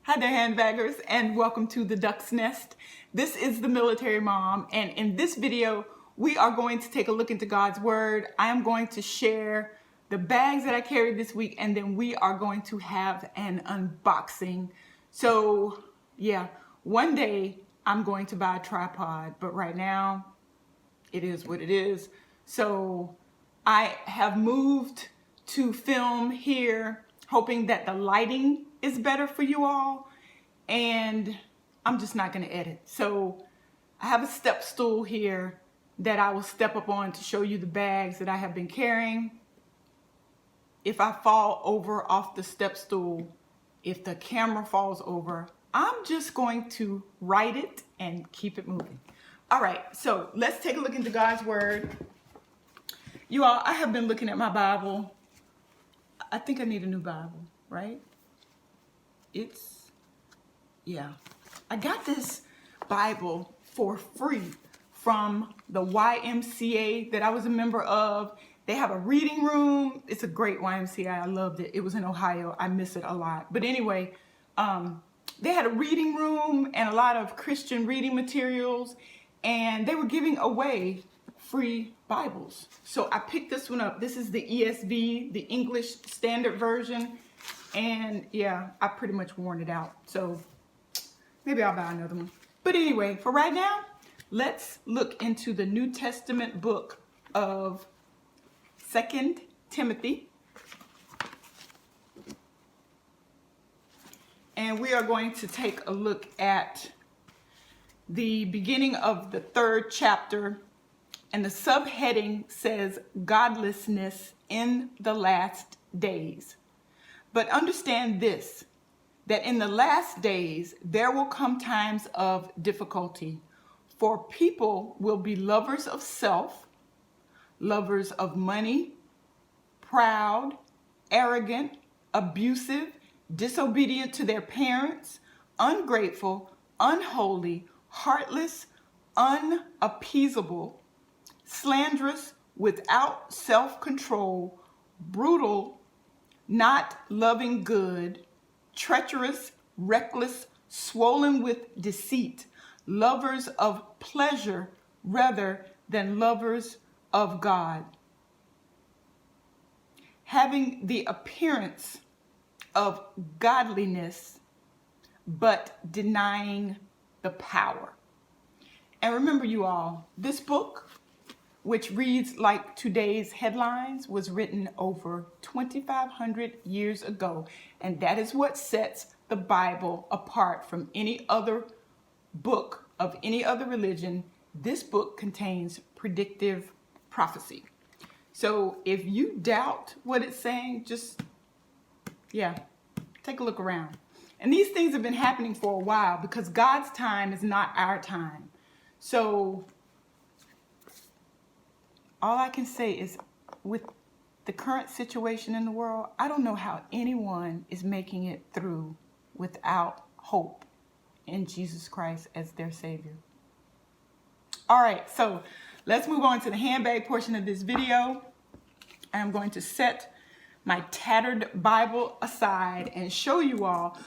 Hi there, handbaggers, and welcome to the Duck's Nest. This is the Military Mom, and in this video, we are going to take a look into God's Word. I am going to share the bags that I carried this week, and then we are going to have an unboxing. So, yeah, one day I'm going to buy a tripod, but right now, it is what it is. So, I have moved to film here, hoping that the lighting is better for you all, and I'm just not going to edit. So I have a step stool here that I will step up on to show you the bags that I have been carrying. If I fall over off the step stool, if the camera falls over, I'm just going to write it and keep it moving. All right, so let's take a look into God's Word. You all, I have been looking at my Bible. I think I need a new Bible, right? I got this Bible for free from the YMCA that I was a member of. They have a reading room. It's a great YMCA. I loved it. It was in Ohio. I miss it a lot. But anyway, they had a reading room and a lot of Christian reading materials, and they were giving away free Bibles. So I picked this one up. This is the ESV, the English Standard Version. And yeah, I pretty much worn it out. So maybe I'll buy another one. But anyway, for right now, let's look into the New Testament book of 2 Timothy. And we are going to take a look at the beginning of the 3rd chapter. And the subheading says, Godlessness in the Last Days. But understand this, that in the last days, there will come times of difficulty, for people will be lovers of self, lovers of money, proud, arrogant, abusive, disobedient to their parents, ungrateful, unholy, heartless, unappeasable, slanderous, without self-control, brutal, not loving good, treacherous, reckless, swollen with deceit, lovers of pleasure rather than lovers of God, having the appearance of godliness, but denying the power. And remember, you all, this book, which reads like today's headlines, was written over 2,500 years ago. And that is what sets the Bible apart from any other book of any other religion. This book contains predictive prophecy. So if you doubt what it's saying, just, take a look around. And these things have been happening for a while because God's time is not our time. So all I can say is, with the current situation in the world, I don't know how anyone is making it through without hope in Jesus Christ as their Savior. All right, so let's move on to the handbag portion of this video. I'm going to set my tattered Bible aside and show you all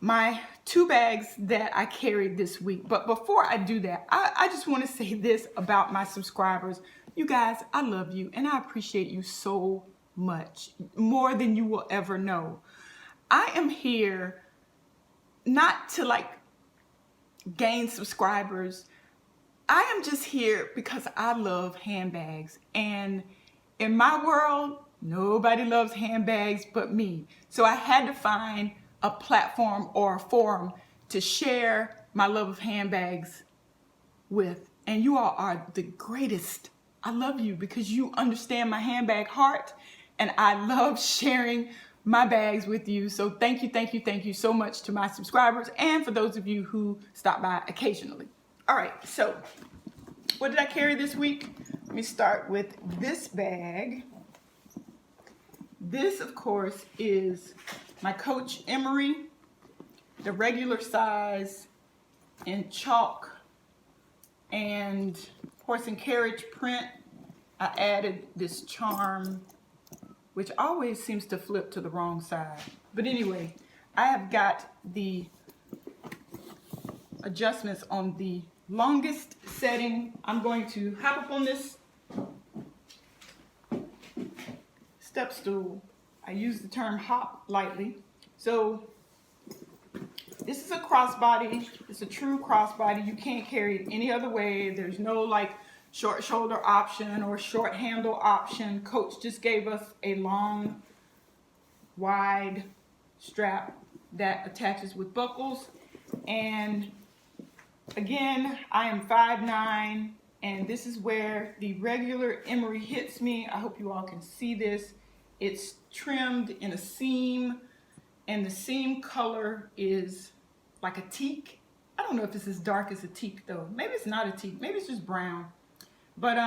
my 2 bags that I carried this week. But before I do that, I just want to say this about my subscribers. You guys, I love you and I appreciate you so much, more than you will ever know. I am here not to gain subscribers. I am just here because I love handbags, and in my world, nobody loves handbags but me. So I had to find a platform or a forum to share my love of handbags with. And you all are the greatest. I love you because you understand my handbag heart, and I love sharing my bags with you. So thank you so much to my subscribers and for those of you who stop by occasionally. All right, so what did I carry this week? Let me start with this bag. This, of course, is my Coach Emery, the regular size in chalk and horse and carriage print. I added this charm, which always seems to flip to the wrong side. But anyway, I have got the adjustments on the longest setting. I'm going to hop up on this step stool. I use the term hop lightly. So this is a crossbody. It's a true crossbody. You can't carry it any other way. There's no like short shoulder option or short handle option. Coach just gave us a long, wide strap that attaches with buckles. And again, I am 5'9", and this is where the regular Emery hits me. I hope you all can see this. It's trimmed in a seam, and the seam color is like a teak. I don't know if it's as dark as a teak though. Maybe it's not a teak, maybe it's just brown. But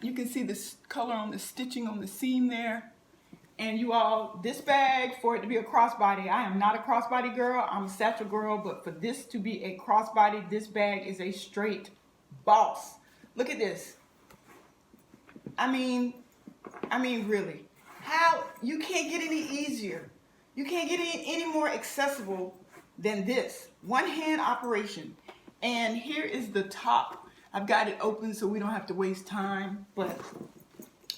you can see this color on the stitching on the seam there. And you all, this bag, for it to be a crossbody, I am not a crossbody girl, I'm a satchel girl, but for this to be a crossbody, this bag is a straight boss. Look at this. I mean really. How, you can't get any easier. You can't get any more accessible than this. One hand operation. And here is the top. I've got it open so we don't have to waste time, but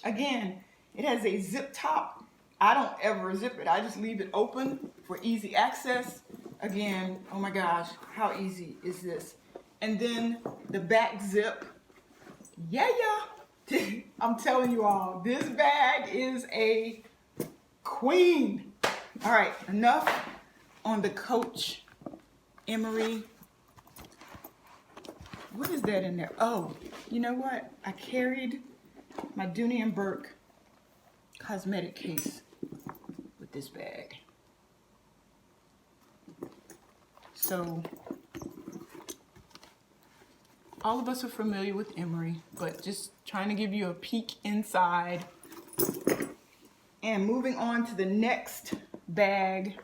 again, it has a zip top. I don't ever zip it. I just leave it open for easy access. Again, oh my gosh, how easy is this? And then the back zip. Yeah. I'm telling you all, this bag is a queen. All right, enough on the Coach Emery. What is that in there? Oh, you know what? I carried my Dooney and Bourke cosmetic case with this bag. So all of us are familiar with Emery, but just trying to give you a peek inside. And moving on to the next bag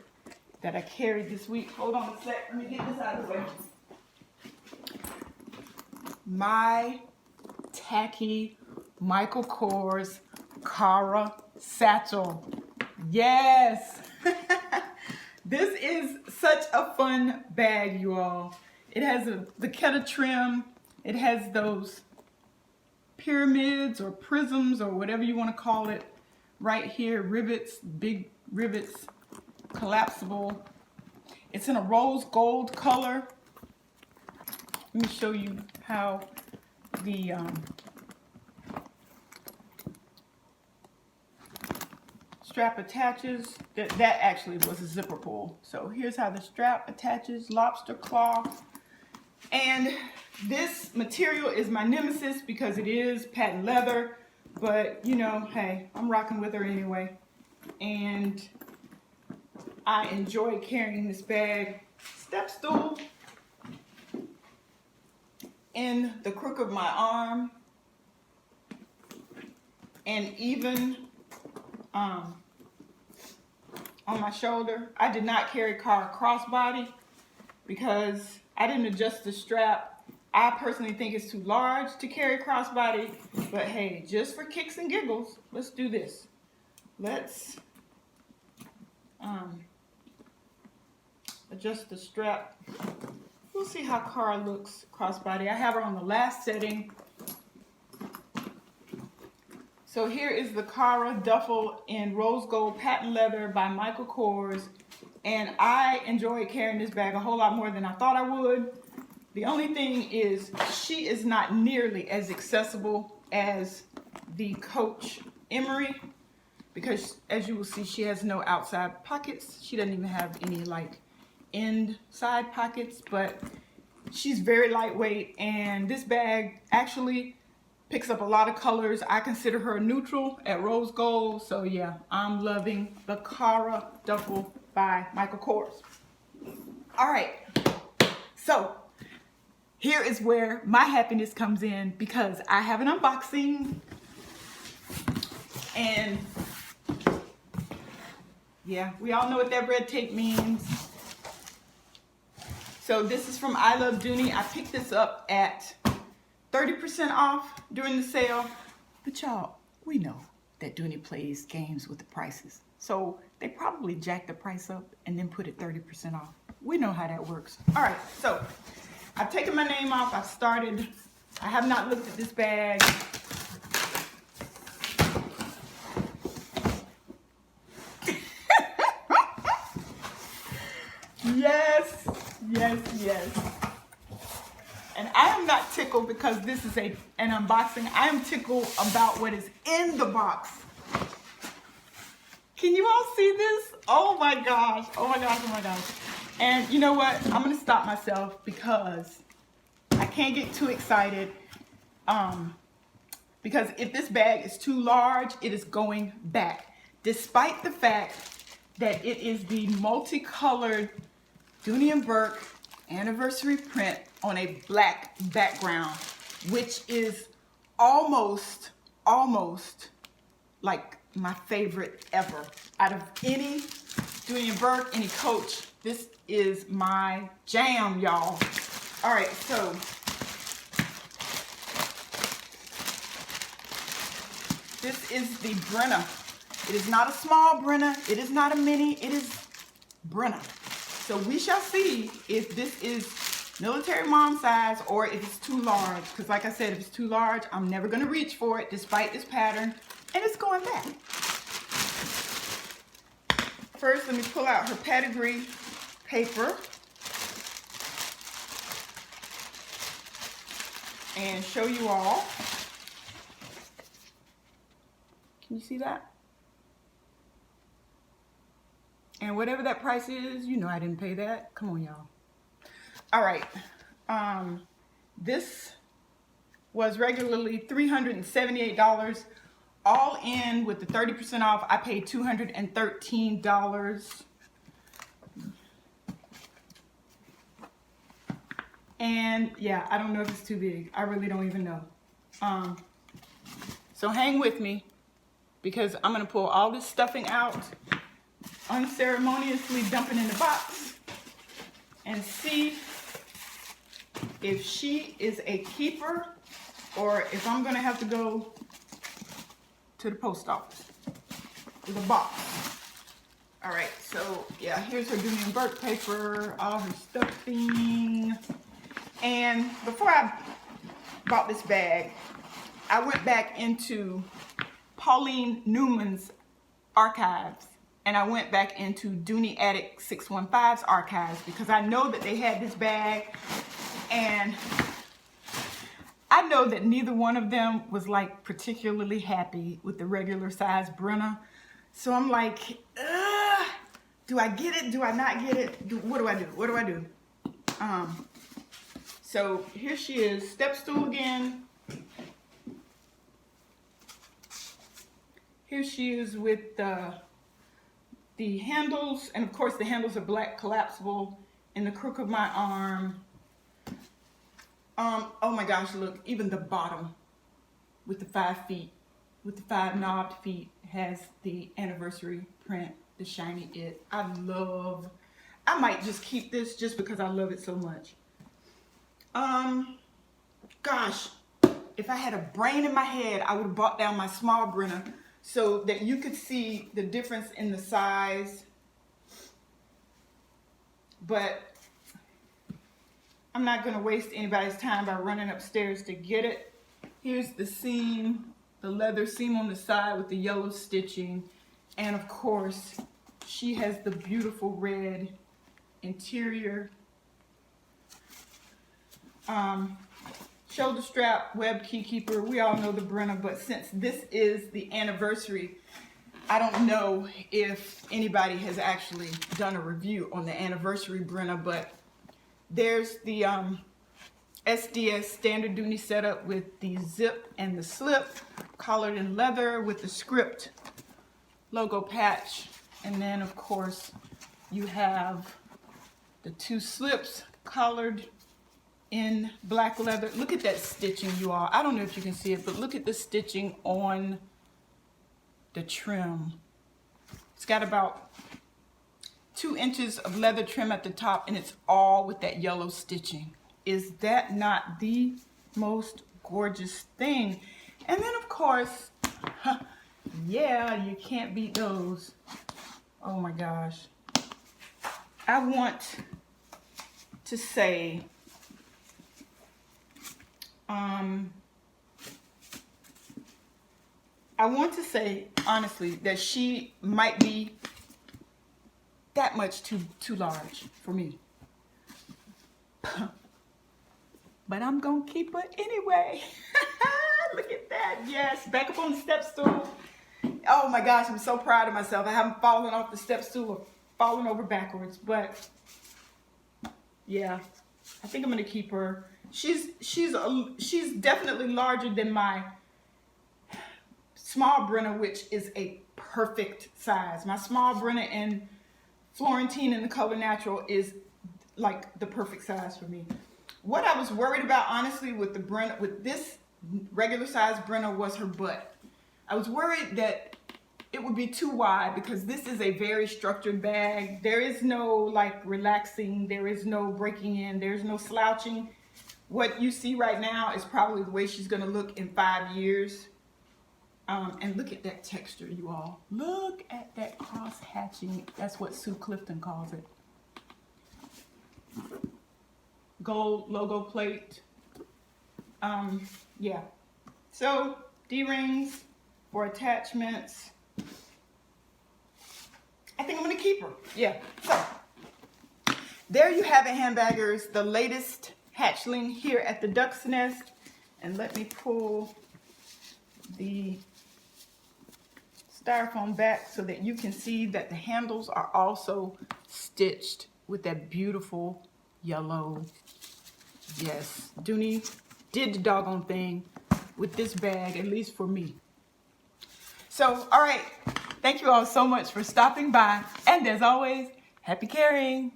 that I carried this week. Hold on a sec, let me get this out of the way. My tacky Michael Kors Cara satchel. Yes. This is such a fun bag, you all. It has the Keta trim. It has those pyramids or prisms or whatever you want to call it right here. Rivets, big rivets, collapsible. It's in a rose gold color. Let me show you how the strap attaches. That actually was a zipper pull. So here's how the strap attaches, lobster claw. And this material is my nemesis because it is patent leather, but you know, hey, I'm rocking with her anyway. And I enjoy carrying this bag. Step stool in the crook of my arm, and even on my shoulder. I did not carry Cara crossbody because I didn't adjust the strap. I personally think it's too large to carry crossbody, but hey, just for kicks and giggles, let's do this. Let's adjust the strap. We'll see how Cara looks crossbody. I have her on the last setting. So here is the Cara duffel in rose gold patent leather by Michael Kors. And I enjoy carrying this bag a whole lot more than I thought I would. The only thing is she is not nearly as accessible as the Coach Emery, because as you will see, she has no outside pockets. She doesn't even have any like inside pockets, but she's very lightweight, and this bag actually picks up a lot of colors. I consider her neutral at rose gold. So yeah, I'm loving the Cara duffel by Michael Kors. All right, so here is where my happiness comes in, because I have an unboxing. And yeah, we all know what that red tape means. So this is from I Love Dooney. I picked this up at 30% off during the sale. But y'all, we know that Dooney plays games with the prices. So they probably jacked the price up and then put it 30% off. We know how that works. All right, so I've taken my name off. I've started. I have not looked at this bag. Yes, yes, yes. And I am not tickled because this is an unboxing. I am tickled about what is in the box. Can you all see this? Oh my gosh, oh my gosh, oh my gosh. And you know what? I'm gonna stop myself because I can't get too excited. Because if this bag is too large, it is going back. Despite the fact that it is the multicolored Dooney and Bourke anniversary print on a black background, which is almost like my favorite ever. Out of any Dooney and Bourke, any Coach, this is my jam, y'all. All right, so this is the Brenna. It is not a small Brenna. It is not a mini. It is Brenna. So we shall see if this is military mom size or if it's too large. Because like I said, if it's too large, I'm never going to reach for it despite this pattern. And it's going back. First, let me pull out her pedigree paper. And show you all. Can you see that? And whatever that price is, you know I didn't pay that. Come on, y'all. All right. This was regularly $378. All in with the 30% off, I paid $213. And yeah, I don't know if it's too big. I really don't even know. So hang with me because I'm gonna pull all this stuffing out, unceremoniously dump it in the box, and see if she is a keeper or if I'm gonna have to go to the post office with a box. All right, so yeah, here's her Dooney and Bourke paper, all her stuffing. And before I bought this bag, I went back into Pauline Newman's archives and I went back into Dooney Addict 615's archives because I know that they had this bag and I know that neither one of them was like particularly happy with the regular size Brenna. So I'm like, do I get it? Do I not get it? What do I do? What do I do? So here she is, step stool again. Here she is with the handles, and of course the handles are black collapsible in the crook of my arm. Oh my gosh, look, even the bottom with the 5 feet, with the 5 knobbed feet has the anniversary print, the shiny it. I might just keep this just because I love it so much. Gosh, if I had a brain in my head, I would have bought down my small Brenna so that you could see the difference in the size. But I'm not going to waste anybody's time by running upstairs to get it. Here's the seam, the leather seam on the side with the yellow stitching. And of course, she has the beautiful red interior. Shoulder strap, web key keeper. We all know the Brenna, but since this is the anniversary, I don't know if anybody has actually done a review on the anniversary Brenna, but there's the SDS standard Dooney setup with the zip and the slip, collared in leather with the script logo patch. And then of course you have the 2 slips collared in black leather. Look at that stitching, you all. I don't know if you can see it, but look at the stitching on the trim. It's got about 2 inches of leather trim at the top, and it's all with that yellow stitching. Is that not the most gorgeous thing? And then of course, yeah, you can't beat those Oh my gosh. I want to say, honestly, that she might be that much too large for me. But I'm gonna keep her anyway. Look at that. Yes, back up on the step stool. Oh my gosh, I'm so proud of myself. I haven't fallen off the step stool or fallen over backwards, but yeah, I think I'm gonna keep her. She's definitely larger than my small Brenna, which is a perfect size. My small Brenna in Florentine in the color natural is like the perfect size for me. What I was worried about, honestly, with the Brenna, with this regular size Brenna, was her butt. I was worried that it would be too wide because this is a very structured bag. There is no like relaxing. There is no breaking in. There's no slouching. What you see right now is probably the way she's gonna look in 5 years. And look at that texture, you all. Look at that cross hatching. That's what Sue Clifton calls it. Gold logo plate. Yeah. So D-rings for attachments. I think I'm gonna keep her. Yeah. So there you have it, handbaggers. The latest hatchling here at the Duck's Nest. And let me pull the styrofoam back so that you can see that the handles are also stitched with that beautiful yellow. Yes, Dooney did the doggone thing with this bag, at least for me. So, all right, thank you all so much for stopping by, and as always, happy carrying.